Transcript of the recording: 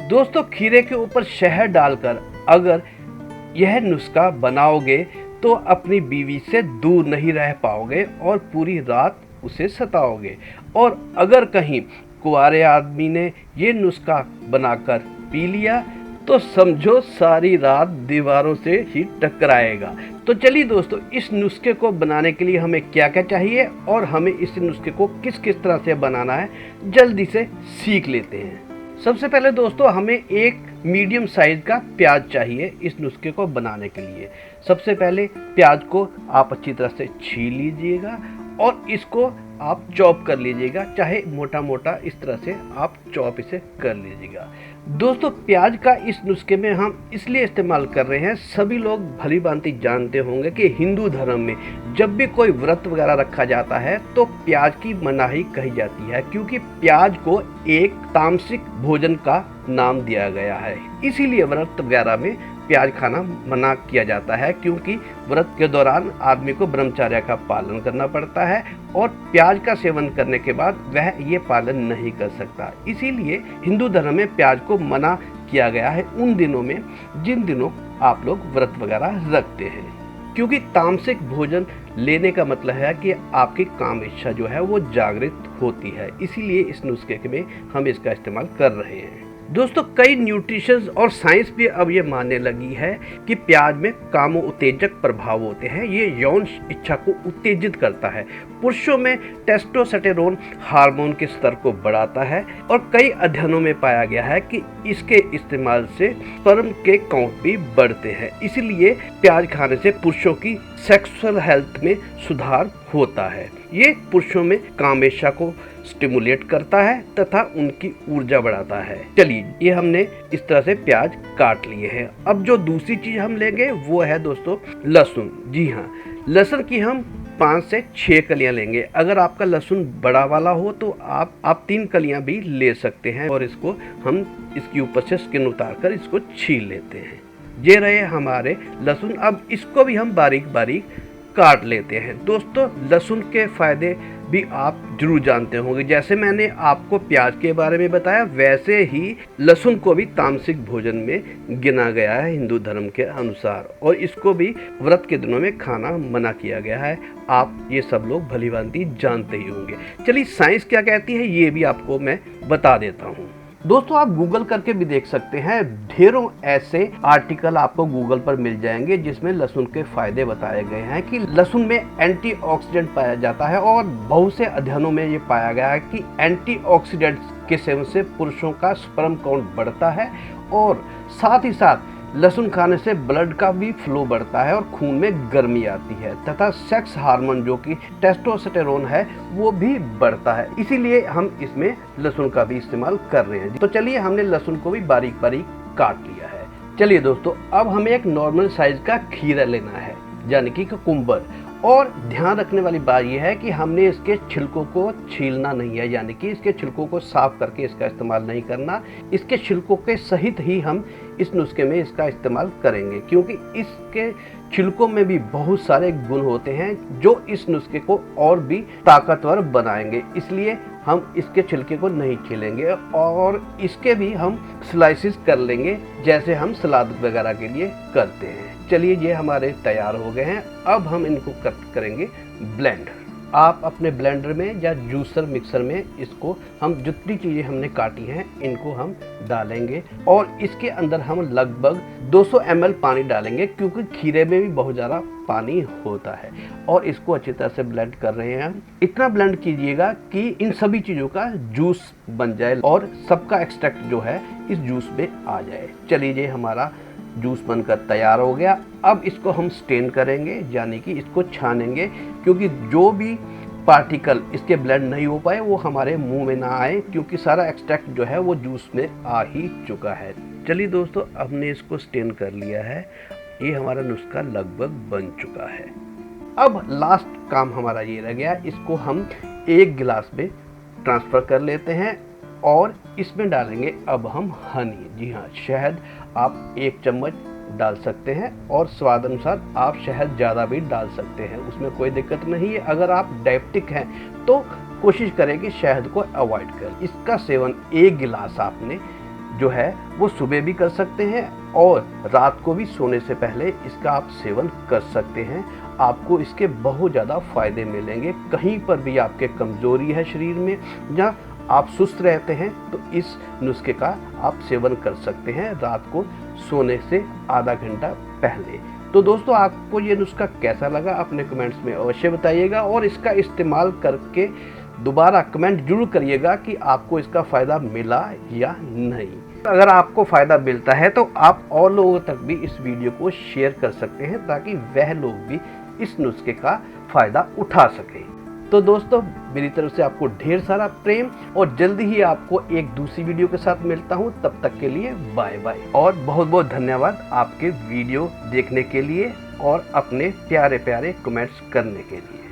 दोस्तों खीरे के ऊपर शहद डालकर अगर यह नुस्खा बनाओगे तो अपनी बीवी से दूर नहीं रह पाओगे और पूरी रात उसे सताओगे। और अगर कहीं कुंवारे आदमी ने ये नुस्खा बनाकर पी लिया तो समझो सारी रात दीवारों से ही टकराएगा। तो चलिए दोस्तों, इस नुस्खे को बनाने के लिए हमें क्या क्या चाहिए और हमें इस नुस्खे को किस किस तरह से बनाना है जल्दी से सीख लेते हैं। सबसे पहले दोस्तों हमें एक मीडियम साइज का प्याज चाहिए इस नुस्खे को बनाने के लिए। सबसे पहले प्याज को आप अच्छी तरह से छील लीजिएगा और इसको आप चॉप कर लीजिएगा, चाहे मोटा मोटा इस तरह से आप चॉप इसे कर लीजिएगा। दोस्तों प्याज का इस नुस्खे में हम इसलिए इस्तेमाल कर रहे हैं, सभी लोग भली भांति जानते होंगे कि हिंदू धर्म में जब भी कोई व्रत वगैरह रखा जाता है तो प्याज की मनाही कही जाती है, क्योंकि प्याज को एक तामसिक भोजन का नाम दिया गया है। इसीलिए व्रत वगैरह में प्याज खाना मना किया जाता है, क्योंकि व्रत के दौरान आदमी को ब्रह्मचर्य का पालन करना पड़ता है और प्याज का सेवन करने के बाद वह ये पालन नहीं कर सकता। इसीलिए हिंदू धर्म में प्याज को मना किया गया है उन दिनों में जिन दिनों आप लोग व्रत वगैरह रखते हैं, क्योंकि तामसिक भोजन लेने का मतलब है कि आपकी काम इच्छा जो है वो जागृत होती है। इसीलिए इस नुस्खे में हम इसका इस्तेमाल कर रहे हैं। दोस्तों कई न्यूट्रिशंस और साइंस भी अब ये मानने लगी है कि प्याज में कामो उत्तेजक प्रभाव होते हैं। ये यौन इच्छा को उत्तेजित करता है, पुरुषों में टेस्टोस्टेरोन हार्मोन के स्तर को बढ़ाता है और कई अध्ययनों में पाया गया है कि इसके इस्तेमाल से स्पर्म के काउंट भी बढ़ते हैं। इसलिए प्याज खाने से पुरुषों की सेक्सुअल हेल्थ में सुधार होता है। ये पुरुषों में कामेशा को स्टिमुलेट करता है तथा उनकी ऊर्जा बढ़ाता है। चलिए ये हमने इस तरह से प्याज काट लिए हैं। अब जो दूसरी चीज हम लेंगे वो है दोस्तों लहसुन। जी हाँ, लहसुन की हम 5 से 6 कलियां लेंगे। अगर आपका लहसुन बड़ा वाला हो तो आप 3 कलियां भी ले सकते हैं और इसको हम इसके ऊपर से स्किन उतार कर इसको छील लेते हैं। ये रहे हमारे लहसुन। अब इसको भी हम बारीक बारीक काट लेते हैं। दोस्तों लहसुन के फायदे भी आप जरूर जानते होंगे। जैसे मैंने आपको प्याज के बारे में बताया, वैसे ही लहसुन को भी तामसिक भोजन में गिना गया है हिंदू धर्म के अनुसार, और इसको भी व्रत के दिनों में खाना मना किया गया है। आप ये सब लोग भली भांति जानते ही होंगे। चलिए साइंस क्या कहती है ये भी आपको मैं बता देता हूँ। दोस्तों आप गूगल करके भी देख सकते हैं, ढेरों ऐसे आर्टिकल आपको गूगल पर मिल जाएंगे जिसमें लहसुन के फायदे बताए गए हैं कि लहसुन में एंटीऑक्सीडेंट पाया जाता है और बहुत से अध्ययनों में ये पाया गया है कि एंटीऑक्सीडेंट्स के सेवन से पुरुषों का स्पर्म काउंट बढ़ता है और साथ ही साथ लहसुन खाने से ब्लड का भी फ्लो बढ़ता है और खून में गर्मी आती है तथा सेक्स हार्मोन जो कि टेस्टोस्टेरोन है वो भी बढ़ता है। इसीलिए हम इसमें लहसुन का भी इस्तेमाल कर रहे हैं। तो चलिए हमने लहसुन को भी बारीक बारीक काट लिया है। चलिए दोस्तों अब हमें एक नॉर्मल साइज का खीरा लेना है, यानी कि कुकुम्बर। और ध्यान रखने वाली बात यह है कि हमने इसके छिलकों को छीलना नहीं है, यानी कि इसके छिलकों को साफ करके इसका इस्तेमाल नहीं करना। इसके छिलकों के सहित ही हम इस नुस्खे में इसका इस्तेमाल करेंगे, क्योंकि इसके छिलकों में भी बहुत सारे गुण होते हैं जो इस नुस्खे को और भी ताकतवर बनाएंगे। इसलिए हम इसके छिलके को नहीं छीलेंगे और इसके भी हम स्लाइसिस कर लेंगे जैसे हम सलाद वगैरह के लिए करते हैं। चलिए ये हमारे तैयार हो गए हैं। अब हम इनको करेंगे ब्लेंड। आप अपने ब्लेंडर में या जूसर मिक्सर में इसको हम जितनी चीज़ें हमने काटी हैं इनको हम डालेंगे और इसके अंदर हम लगभग 200 ml पानी डालेंगे, क्योंकि खीरे में भी बहुत ज़्यादा पानी होता है। और इसको अच्छी तरह से ब्लेंड कर रहे हैं हम। इतना ब्लेंड कीजिएगा कि इन सभी चीज़ों का जूस बन जाए और सबका एक्सट्रैक्ट जो है इस जूस में आ जाए। चलिए ये हमारा जूस बनकर तैयार हो गया। अब इसको हम स्टेन करेंगे, यानी कि इसको छानेंगे, क्योंकि जो भी पार्टिकल इसके ब्लेंड नहीं हो पाए वो हमारे मुंह में ना आए, क्योंकि सारा एक्सट्रैक्ट जो है वो जूस में आ ही चुका है। चलिए दोस्तों हमने इसको स्टेन कर लिया है। ये हमारा नुस्खा लगभग बन चुका है। अब लास्ट काम हमारा ये रह गया, इसको हम एक गिलास में ट्रांसफ़र कर लेते हैं और इसमें डालेंगे अब हम हनी। जी हाँ, शहद आप 1 चम्मच डाल सकते हैं और स्वाद अनुसार आप शहद ज़्यादा भी डाल सकते हैं, उसमें कोई दिक्कत नहीं है। अगर आप डायबिटिक हैं तो कोशिश करें कि शहद को अवॉइड करें। इसका सेवन 1 गिलास आपने जो है वो सुबह भी कर सकते हैं और रात को भी सोने से पहले इसका आप सेवन कर सकते हैं। आपको इसके बहुत ज़्यादा फ़ायदे मिलेंगे। कहीं पर भी आपके कमज़ोरी है शरीर में या आप सुस्त रहते हैं तो इस नुस्खे का आप सेवन कर सकते हैं रात को सोने से आधा घंटा पहले। तो दोस्तों, आपको ये नुस्खा कैसा लगा अपने कमेंट्स में अवश्य बताइएगा और इसका इस्तेमाल करके दोबारा कमेंट जरूर करिएगा कि आपको इसका फ़ायदा मिला या नहीं। अगर आपको फ़ायदा मिलता है तो आप और लोगों तक भी इस वीडियो को शेयर कर सकते हैं ताकि वह लोग भी इस नुस्खे का फ़ायदा उठा सकें। तो दोस्तों, मेरी तरफ से आपको ढेर सारा प्रेम और जल्दी ही आपको एक दूसरी वीडियो के साथ मिलता हूं। तब तक के लिए बाय बाय और बहुत बहुत धन्यवाद आपके वीडियो देखने के लिए और अपने प्यारे प्यारे कमेंट्स करने के लिए।